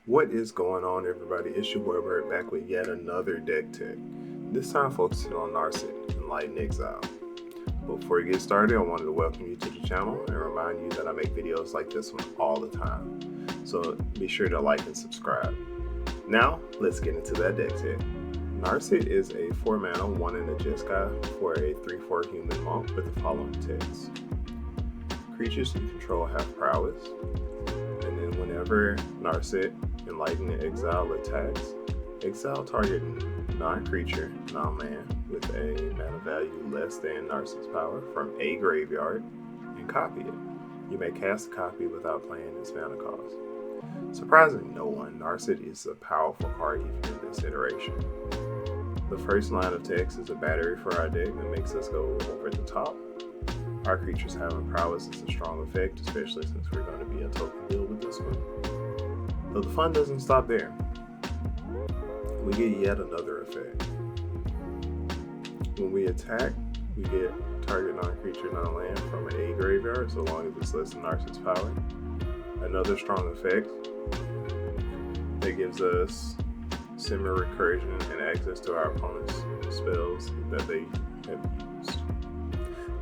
What is going on, everybody? It's your boy Bert back with yet another deck tech. This time focusing on Narset, enlightened, exile. But before we get started, I wanted to welcome you to the channel and remind you that I make videos like this one all the time. So be sure to like and subscribe. Now, let's get into that deck tech. Narset is a 4-mana 1 in a Jeskai for a 3/4 human monk with the following text. Creatures you control have prowess, and then whenever Narset, enlightened, exile attacks, exile target non-creature, non-land with a mana value less than Narset's power from a graveyard and copy it. You may cast a copy without playing its mana cost. Surprising no one, Narset is a powerful card even in this iteration. The first line of text is a battery for our deck that makes us go over the top. Our creatures having prowess is a strong effect, especially since we're going to be a token build with this one. But the fun doesn't stop there. We get yet another effect. When we attack, we get target non-creature, non-land from an A graveyard, so long as it's less than Narset's power. Another strong effect that gives us similar recursion and access to our opponent's spells that they have used.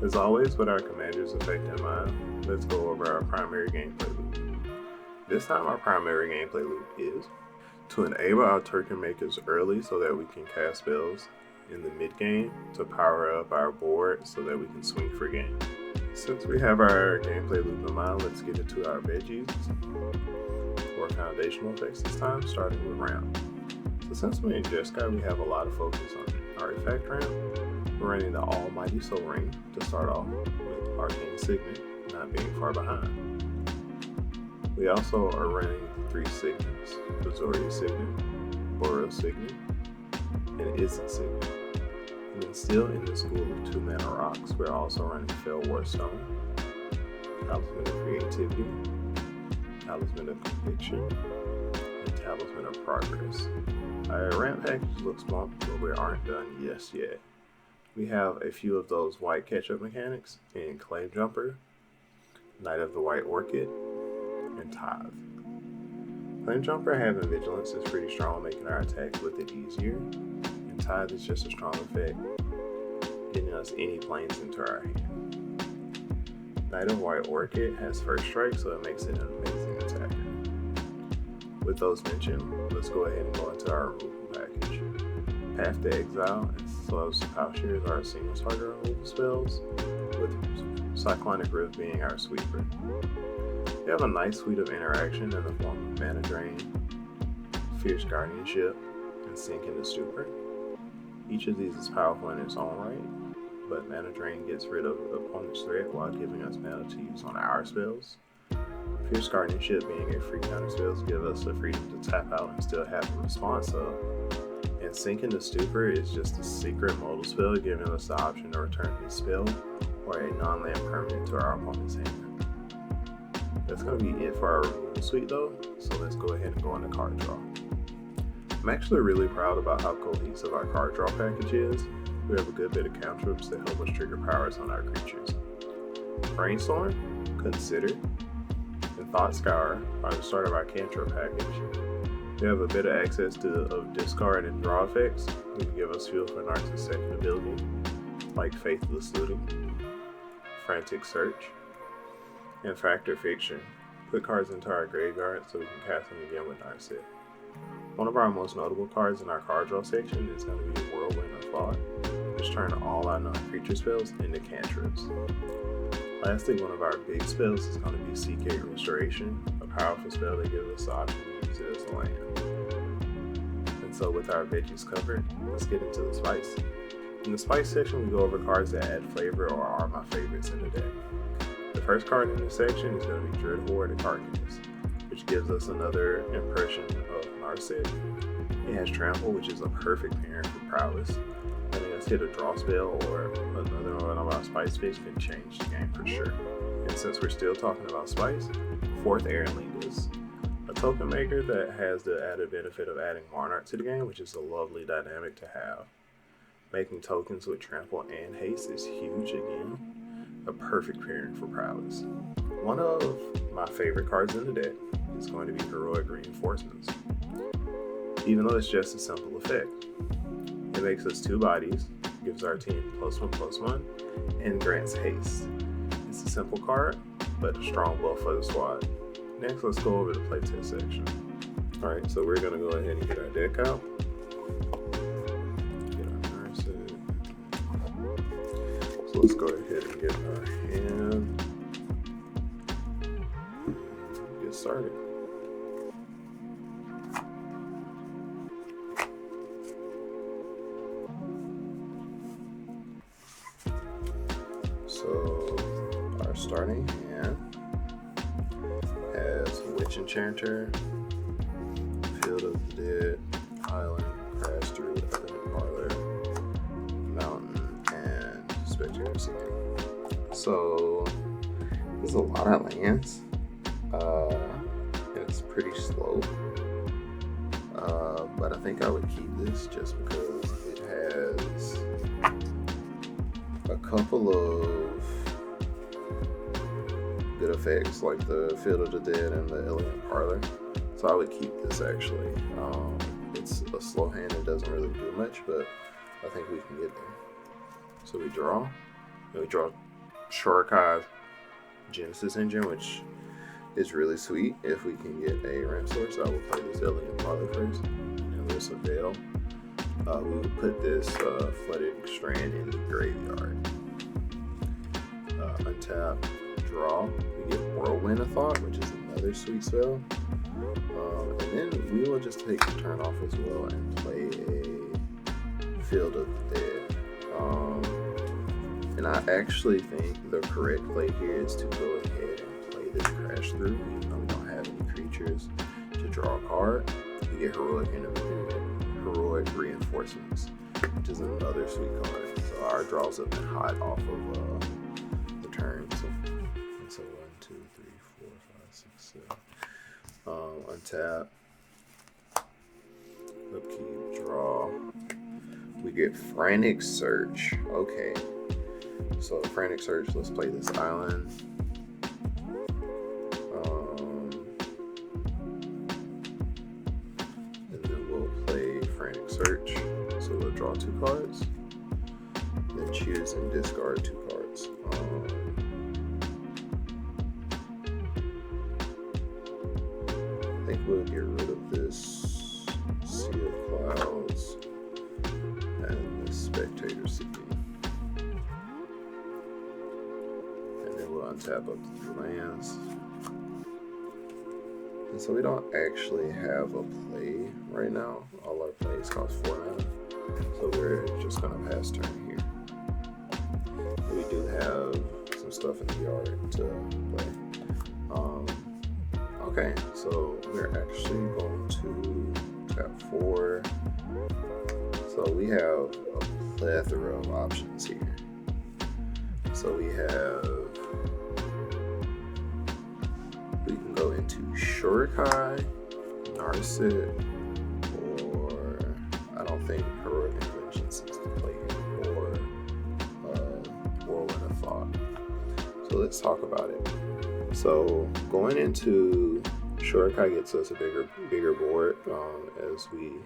As always, with our commander's effect in mind, let's go over our primary gameplay loop. This time our primary gameplay loop is to enable our token makers early so that we can cast spells in the mid game to power up our board so that we can swing for game. Since we have our gameplay loop in mind, let's get into our veggies or foundational effects this time, starting with ramp. So since we're in Jeskai, we have a lot of focus on artifact ramp. We're running the almighty Soul Ring to start off with Arcane Signet not being far behind. We also are running 3 signets, Azoria Signet, Boreal Signet, and Izzet Signet. And then still in the school of 2 mana rocks, we're also running Fell Warstone, Talisman of Creativity, Talisman of Conviction, and Talisman of Progress. Our ramp package looks bumped, but we aren't done just yet. We have a few of those white catch-up mechanics in Claim Jumper, Knight of the White Orchid, and Tithe. Claim Jumper having Vigilance is pretty strong, making our attacks with it easier, and Tithe is just a strong effect, getting us any planes into our hand. Knight of White Orchid has First Strike, so it makes it an amazing attacker. With those mentioned, let's go ahead and go into our removal package. Path to Exile and Slows to Plowshares are our single target removal spells, with Cyclonic Rift being our sweeper. We have a nice suite of interaction in the form of Mana Drain, Fierce Guardianship, and Sink into Stupor. Each of these is powerful in its own right, but Mana Drain gets rid of the opponent's threat while giving us mana to use on our spells. Fierce Guardianship being a free counter spells give us the freedom to tap out and still have a response up. And Sink into Stupor is just a secret modal spell giving us the option to return a spell or a non-land permanent to our opponent's hand. That's going to be it for our removal suite though, so let's go ahead and go into card draw. I'm actually really proud about how cohesive our card draw package is. We have a good bit of cantrips that help us trigger powers on our creatures. Brainstorm, Consider, and Thought Scour are the start of our cantrip package. We have a bit of access to discard and draw effects that can give us fuel for Narset's second ability, like Faithless Looting, Frantic Search, and Factor Fiction. Put cards into our graveyard so we can cast them again with Narset. One of our most notable cards in our card draw section is going to be Whirlwind of Thought, which turn all our non-creature spells into cantrips. Lastly, one of our big spells is going to be Seagate Restoration, a powerful spell that gives us the option to use it as a land. And so with our veggies covered, let's get into the spice. In the spice section, we go over cards that add flavor or are my favorites in the deck. The first card in this section is going to be Dreadhorde of Carcass, which gives us another impression of Narset. It has Trample, which is a perfect pairing for Prowess, letting us hit a draw spell or another one of our spice fish can change the game for sure. And since we're still talking about spice, 4th Airlingus, a token maker that has the added benefit of adding Monarch to the game, which is a lovely dynamic to have. Making tokens with Trample and Haste is huge again, a perfect pairing for Prowess. One of my favorite cards in the deck is going to be heroic reinforcements. Even though it's just a simple effect, it makes us 2 bodies, gives our team +1/+1, and grants haste. It's a simple card, but a strong buff for the squad. Next, let's go over the playtest section. Alright, so we're going to go ahead and get our deck out. Get our Narset. So let's go ahead and get our hand. Get started. So our starting hand has Witch Enchanter, Field of the Dead, Island, Crash Through, Element Parlor, Mountain, and Spectator City. So there's a lot of lands. It's pretty slow. But I think I would keep this just because it has a couple of good effects like the Field of the Dead and the Element Parlor. So I would keep this actually. It's a slow hand, it doesn't really do much, but I think we can get there. So we draw. And we draw Shurikai Genesis Engine, which is really sweet. If we can get a ramp source, I will play this Element Parlor first. And there's a Veil. We would put this Flooded Strand in the graveyard. Untap, draw. We get Whirlwind of Thought, which is another sweet spell. And then we will just take the turn off as well and play a Field of the Dead. And I actually think the correct play here is to go ahead and play this Crash Through. Even though we don't have any creatures to draw a card, we get Heroic Reinforcements, which is another sweet card. So our draws have been hot off of the turn. So 1, 2, 3, 4, 5, 6, 7. Untap. Upkeep, draw. We get Frantic Search. Okay. So Frantic Search, let's play this Island. And then we'll play Frantic Search. So we'll draw 2 cards. Then choose and discard 2 cards. I think we'll get rid of this Sea of Clouds and this Spectator City. And then we'll untap up to 3 lands. And so we don't actually have a play right now. All our plays cost 4 mana. So we're just gonna pass turn here. We do have some stuff in the yard to play. Okay, so we're actually going to tap 4. So we have a plethora of options here. So we can go into Shurikai, Narset, or I don't think Heroic Inventions is the play here, or Whirlwind of Thought. So let's talk about it. So going into Shurikai gets us a bigger board, as we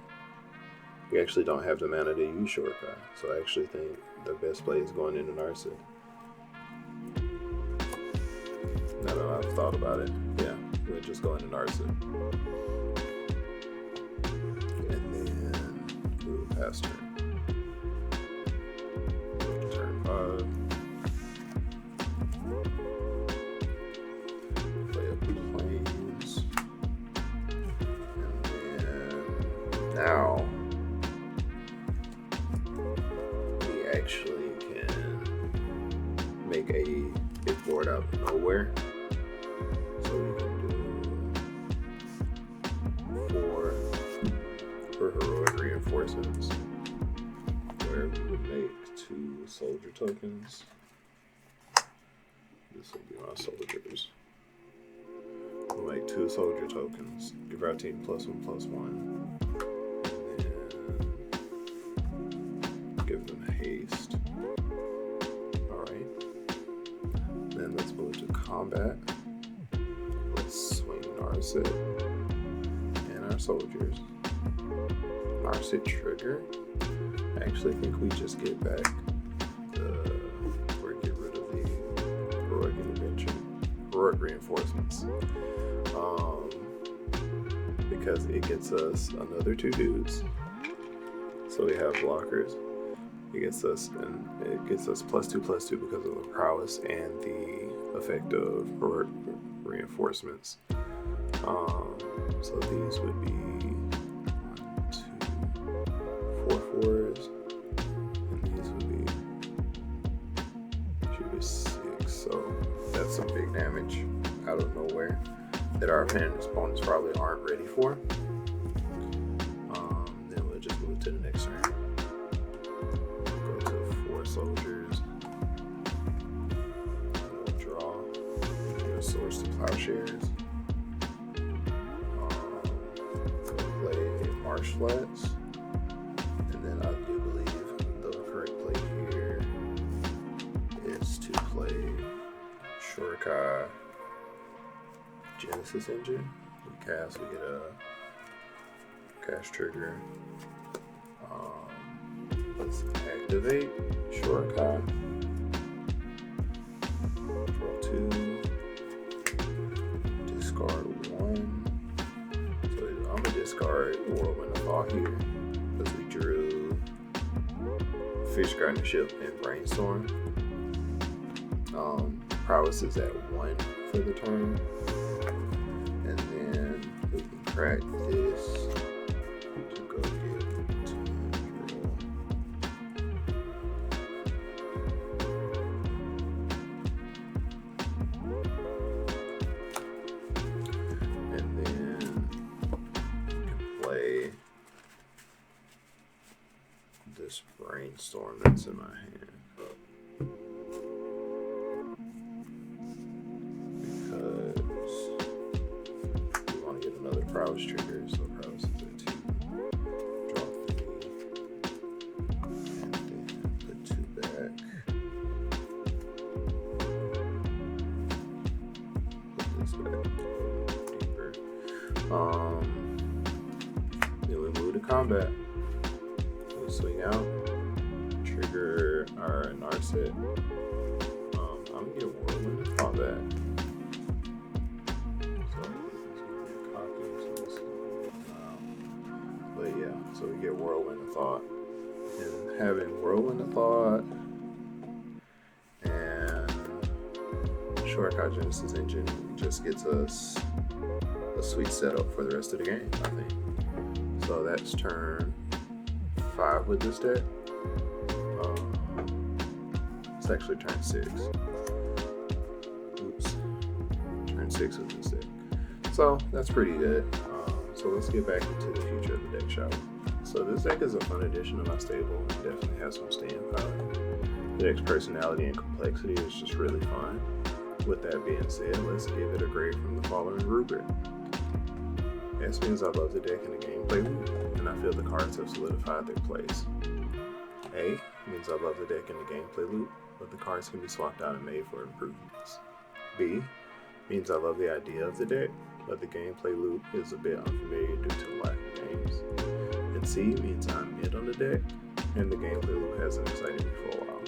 actually don't have the mana to use Shurikai. So I actually think the best play is going into Narset. Now that I've thought about it, yeah, we're just going to Narset. And then we'll pass turn. Turn 5. Play up the plains. And then now we actually can make a big board out of nowhere. So we can do 4 for Heroic Reinforcements, where we would make 2 soldier tokens. This will be my soldiers. We'll make 2 soldier tokens, give our team +1/+1, and give them haste. Alright. Then let's move to combat. Let's swing Narset. Narset and our soldiers. Narset trigger. I actually think we just get back or get rid of the heroic intervention, heroic reinforcements. Because it gets us another 2 dudes. So we have blockers. It gets us +2/+2 because of the prowess and the effect of heroic reinforcements. So these would be 1, 2, 4 4s, and these would be 2 to 6. So that's some big damage out of nowhere that our opponents probably aren't ready for. Then we'll just move to the next turn. Go to 4 soldiers. We'll draw. Source to plowshares. Play marsh flats. And then I do believe the correct play here is to play Shurikai Genesis Engine. We get a cast trigger. Let's activate Shurikai. Draw 2. Discard 1. So I'm gonna discard Whirlwind of Thought here because we drew Fish Guardianship and Brainstorm. Prowess is at 1 for the turn. And then we can crack this to go get Tundra. And then we can play this Brainstorm that's in my hand. Prowess trigger, so Prowess is at 2. Draw 3. And then put 2 back. Put this back deeper. Then we move to combat. So we swing out, trigger our Narset. I'm gonna get Whirlwind of Combat. But yeah, so we get Whirlwind of Thought. And having Whirlwind of Thought and Shurikai Genesis Engine just gets us a sweet setup for the rest of the game, I think. So that's turn 5 with this deck. It's actually turn 6. Oops. Turn 6 with this deck. So that's pretty good. So let's get back into the future of the deck, shall we? So this deck is a fun addition to my stable. It definitely has some staying power. The deck's personality and complexity is just really fun. With that being said, let's give it a grade from the following rubric. S means I love the deck in the gameplay loop, and I feel the cards have solidified their place. A means I love the deck in the gameplay loop, but the cards can be swapped out and made for improvements. B means I love the idea of the deck, but the gameplay loop is a bit unfamiliar due to the lack of games. And C means I'm mid on the deck, and the gameplay loop hasn't excited me for a while.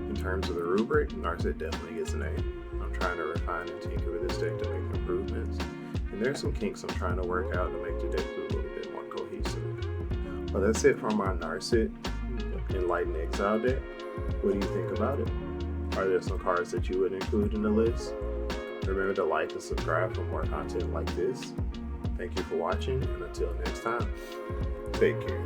In terms of the rubric, Narset definitely gets an A. I'm trying to refine and tinker with this deck to make improvements, and there's some kinks I'm trying to work out to make the deck a little bit more cohesive. Well, that's it from our Narset Enlightened Exile deck. What do you think about it? Are there some cards that you would include in the list? Remember to like and subscribe for more content like this. Thank you for watching, and until next time, take care.